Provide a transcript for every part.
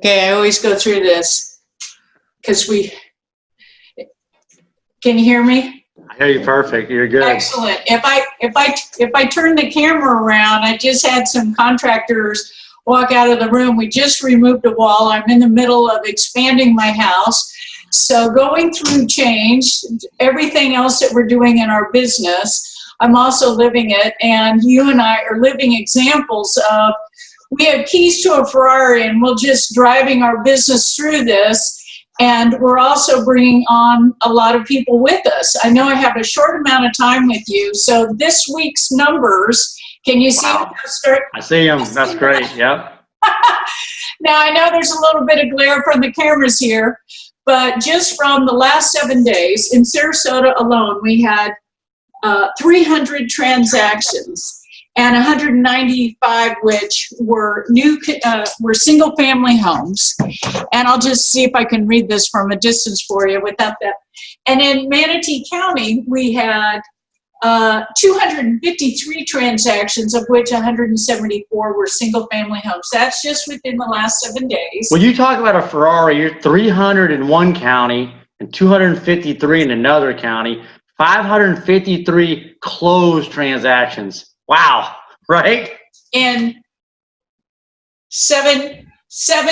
Okay, I always go through this because can you hear me? I hear you perfect. You're good. Excellent. If I turn the camera around, I just had some contractors walk out of the room. We just removed a wall. I'm in the middle of expanding my house. So going through change, everything else that we're doing in our business, I'm also living it. And you and I are living examples of, we have keys to a Ferrari and we're just driving our business through this. And we're also bringing on a lot of people with us. I know I have a short amount of time with you. So this week's numbers, can you see? Wow. I see them. That's great. Yep. Now, I know there's a little bit of glare from the cameras here, but just from the last 7 days in Sarasota alone, we had 300 transactions. And 195 which were were single family homes. And I'll just see if I can read this from a distance for you without that. And in Manatee County, we had 253 transactions, of which 174 were single family homes. That's just within the last 7 days. When you talk about a Ferrari, you're 300 in one county and 253 in another county, 553 closed transactions. Wow, right? In seven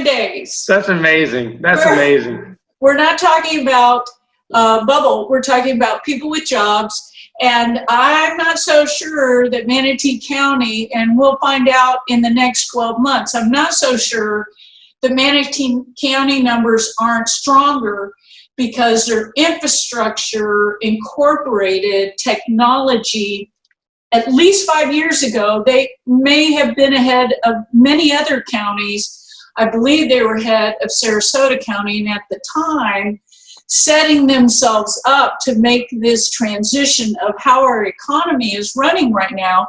days. That's amazing. That's amazing. We're not talking about bubble. We're talking about people with jobs. And I'm not so sure that Manatee County, and we'll find out in the next 12 months, I'm not so sure the Manatee County numbers aren't stronger because their infrastructure incorporated technology. At least 5 years ago, they may have been ahead of many other counties. I believe they were ahead of Sarasota County, and at the time, setting themselves up to make this transition of how our economy is running right now.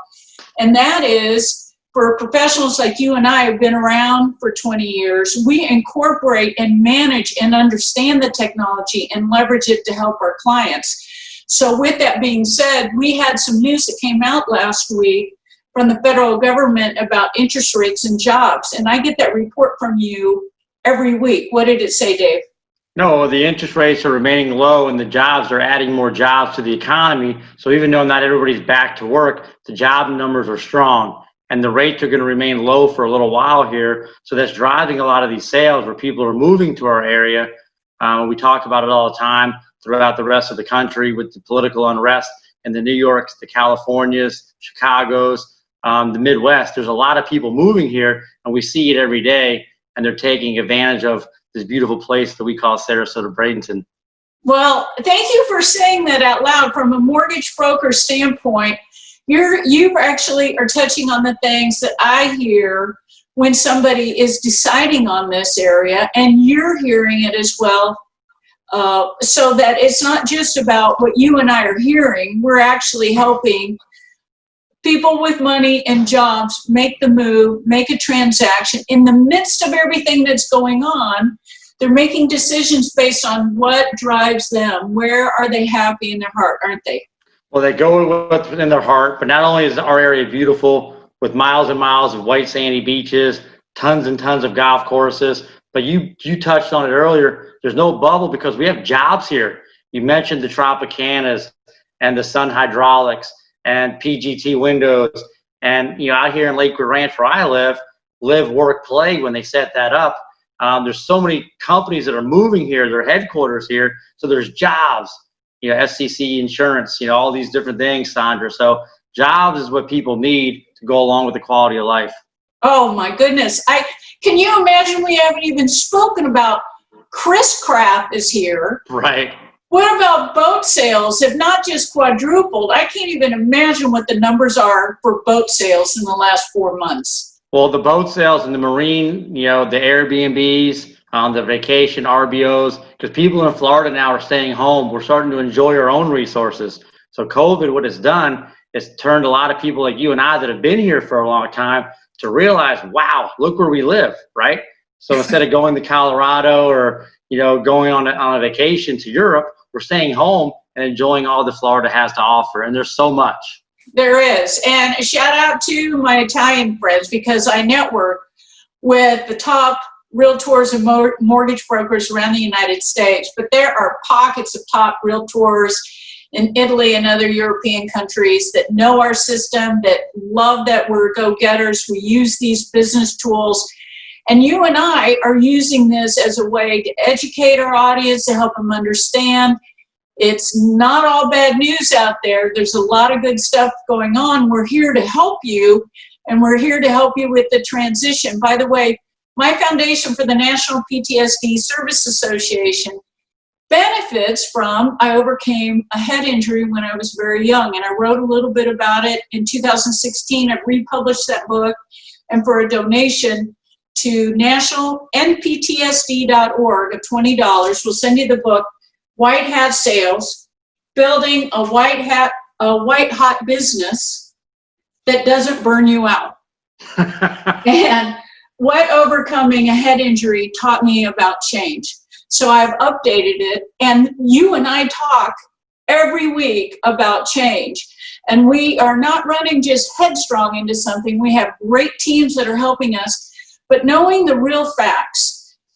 And that is, for professionals like you and I have been around for 20 years, we incorporate and manage and understand the technology and leverage it to help our clients. So with that being said, we had some news that came out last week from the federal government about interest rates and jobs. And I get that report from you every week. What did it say, Dave? No, the interest rates are remaining low and the jobs are adding more jobs to the economy. So even though not everybody's back to work, the job numbers are strong and the rates are going to remain low for a little while here. So that's driving a lot of these sales where people are moving to our area. We talk about it all the time throughout the rest of the country with the political unrest in the New Yorks, the Californias, Chicagos, the Midwest. There's a lot of people moving here and we see it every day and they're taking advantage of this beautiful place that we call Sarasota Bradenton. Well, thank you for saying that out loud. From a mortgage broker standpoint, you actually are touching on the things that I hear when somebody is deciding on this area, and you're hearing it as well. So that it's not just about what you and I are hearing. We're actually helping people with money and jobs make the move, make a transaction. In the midst of everything that's going on, they're making decisions based on what drives them. Where are they happy in their heart, aren't they? Well, they go with what's in their heart, but not only is our area beautiful with miles and miles of white sandy beaches, tons and tons of golf courses, but you touched on it earlier, there's no bubble because we have jobs here. You mentioned the Tropicanas and the Sun Hydraulics and PGT Windows, and out here in Lakewood Ranch where I live, work, play when they set that up. There's so many companies that are moving here, their headquarters here, so there's jobs, SCC insurance, all these different things, Sandra. So jobs is what people need to go along with the quality of life. Oh my goodness. Can you imagine we haven't even spoken about Chris Craft is here. Right. What about boat sales have not just quadrupled? I can't even imagine what the numbers are for boat sales in the last 4 months. Well, the boat sales and the marine, the Airbnbs, the vacation RBOs, because people in Florida now are staying home. We're starting to enjoy our own resources. So COVID, what it's done is turned a lot of people like you and I that have been here for a long time to realize, wow, look where we live, right? So instead of going to Colorado or, going on a vacation to Europe, we're staying home and enjoying all that Florida has to offer. And there's so much. There is. And a shout out to my Italian friends because I network with the top realtors and mortgage brokers around the United States, but there are pockets of top realtors in Italy and other European countries that know our system, that love that we're go-getters. We use these business tools. And you and I are using this as a way to educate our audience, to help them understand. It's not all bad news out there. There's a lot of good stuff going on. We're here to help you, and we're here to help you with the transition. By the way, my foundation for the National PTSD Service Association benefits from, I overcame a head injury when I was very young, and I wrote a little bit about it. In 2016, I republished that book, and for a donation to nationalnptsd.org of $20, we'll send you the book, White Hat Sales, Building a White Hot Business That Doesn't Burn You Out. And what overcoming a head injury taught me about change. So I've updated it, and you and I talk every week about change. And we are not running just headstrong into something. We have great teams that are helping us, but knowing the real facts.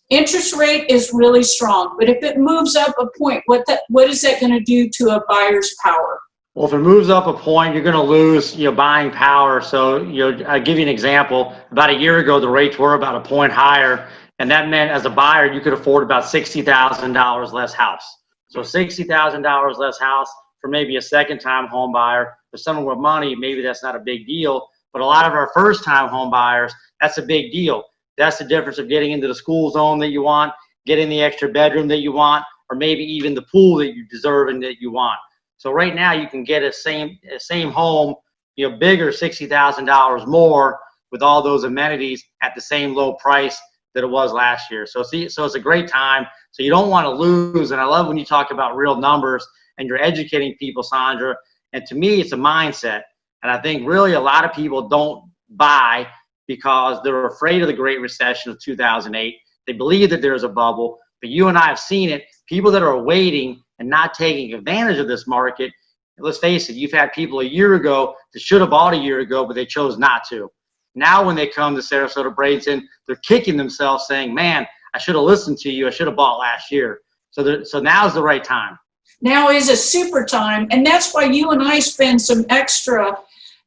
Interest rate is really strong, but if it moves up a point, what is that going to do to a buyer's power? Well, if it moves up a point, you're going to lose, buying power. So, I'll give you an example. About a year ago, the rates were about a point higher, and that meant as a buyer, you could afford about $60,000 less house. So $60,000 less house for maybe a second-time home buyer. For someone with money, maybe that's not a big deal, but a lot of our first-time home buyers, that's a big deal. That's the difference of getting into the school zone that you want, getting the extra bedroom that you want, or maybe even the pool that you deserve and that you want. So right now you can get a same home, bigger, $60,000 more with all those amenities at the same low price that it was last year. So it's a great time. So you don't want to lose. And I love when you talk about real numbers and you're educating people, Sandra. And to me, it's a mindset. And I think really a lot of people don't buy because they're afraid of the Great Recession of 2008. They believe that there's a bubble, but you and I have seen it. People that are waiting and not taking advantage of this market, let's face it, you've had people a year ago that should have bought a year ago, but they chose not to. Now when they come to Sarasota, Bradenton, they're kicking themselves saying, man, I should have listened to you. I should have bought last year. So now's the right time. Now is a super time, and that's why you and I spend some extra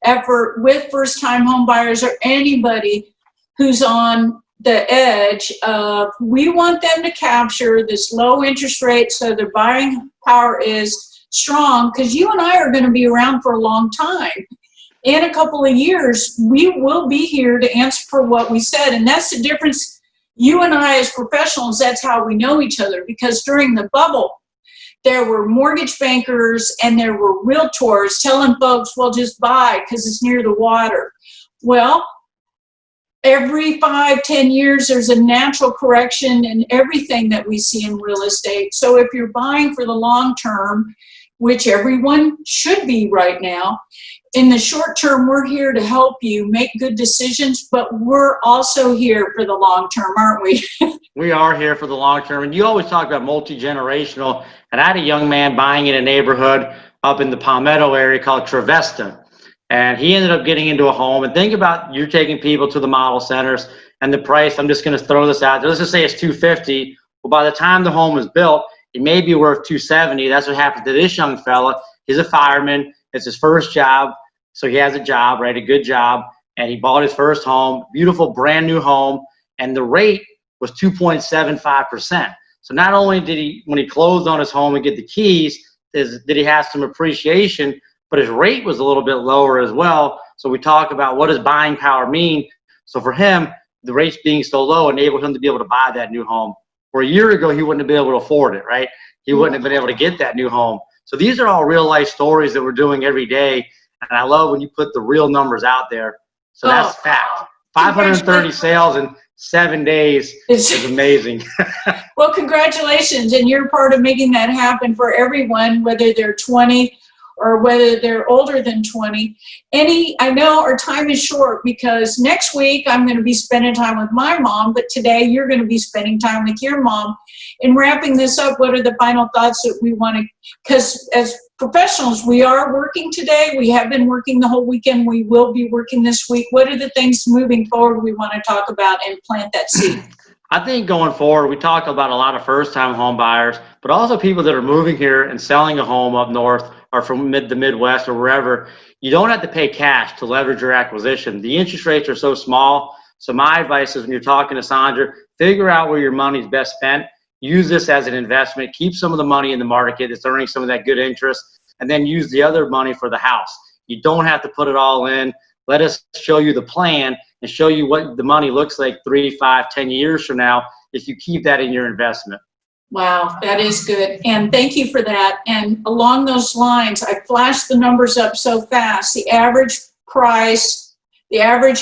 effort with first-time home buyers or anybody who's on the edge of, we want them to capture this low interest rate so their buying power is strong, because you and I are going to be around for a long time. In a couple of years, we will be here to answer for what we said, and that's the difference. You and I as professionals, that's how we know each other, because during the bubble, there were mortgage bankers and there were realtors telling folks, well, just buy because it's near the water. Well, every 5-10 years, there's a natural correction in everything that we see in real estate. So if you're buying for the long term, which everyone should be right now, in the short term, we're here to help you make good decisions, but we're also here for the long term, aren't we? We are here for the long term. And you always talk about multi-generational. And I had a young man buying in a neighborhood up in the Palmetto area called Travesta. And he ended up getting into a home. And think about, you're taking people to the model centers and the price, I'm just going to throw this out there. Let's just say it's $250. Well, by the time the home is built, it may be worth $270. That's what happened to this young fella. He's a fireman. It's his first job. So he has a job, right? A good job. And he bought his first home, beautiful, brand new home. And the rate was 2.75%. So not only did he, when he closed on his home and get the keys, did he have some appreciation, but his rate was a little bit lower as well. So we talk about what does buying power mean. So for him, the rates being so low enabled him to be able to buy that new home. Where a year ago, he wouldn't have been able to afford it, right? He wouldn't have been able to get that new home. So these are all real life stories that we're doing every day. And I love when you put the real numbers out there. So that's fact. 530 sales in 7 days is amazing. Well, congratulations. And you're part of making that happen for everyone, whether they're 20 or whether they're older than 20. I know our time is short because next week I'm going to be spending time with my mom, but today you're going to be spending time with your mom. In wrapping this up, what are the final thoughts that we want to, because as professionals, we are working today. We have been working the whole weekend. We will be working this week. What are the things moving forward we want to talk about and plant that seed? I think going forward, we talk about a lot of first-time home buyers, but also people that are moving here and selling a home up north or from the Midwest or wherever. You don't have to pay cash to leverage your acquisition. The interest rates are so small. So my advice is when you're talking to Sandra, figure out where your money is best spent. Use this as an investment. Keep some of the money in the market that's earning some of that good interest, and then use the other money for the house. You don't have to put it all in. Let us show you the plan and show you what the money looks like 3, 5, 10 years from now if you keep that in your investment. Wow, that is good. And thank you for that. And along those lines, I flashed the numbers up so fast. The average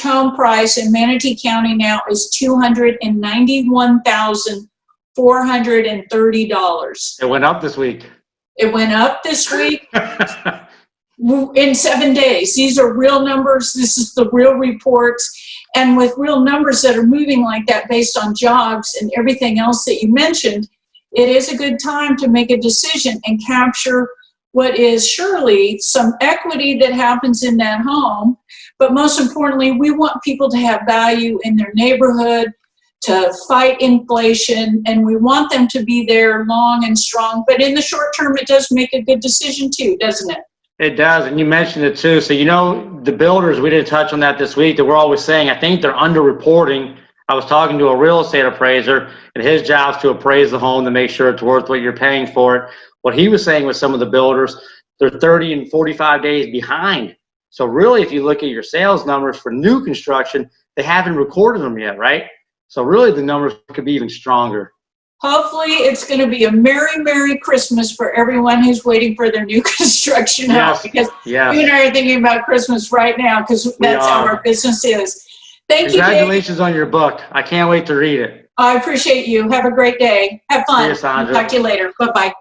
home price in Manatee County now is $291,430. It went up this week. It went up this week. In 7 days. These are real numbers. This is the real reports. And with real numbers that are moving like that based on jobs and everything else that you mentioned, it is a good time to make a decision and capture what is surely some equity that happens in that home. But most importantly, we want people to have value in their neighborhood, to fight inflation, and we want them to be there long and strong. But in the short term, it does make a good decision too, doesn't it? It does, and you mentioned it too. So, the builders, we didn't touch on that this week, that we're always saying, I think they're underreporting. I was talking to a real estate appraiser, and his job is to appraise the home to make sure it's worth what you're paying for it. What he was saying with some of the builders, they're 30 and 45 days behind. So really, if you look at your sales numbers for new construction, they haven't recorded them yet, right? So really, the numbers could be even stronger. Hopefully, it's going to be a Merry, Merry Christmas for everyone who's waiting for their new construction house. Because you and I are thinking about Christmas right now because that's how our business is. Thank you, Dave. Congratulations on your book. I can't wait to read it. I appreciate you. Have a great day. Have fun. See you, Sandra. Talk to you later. Bye-bye.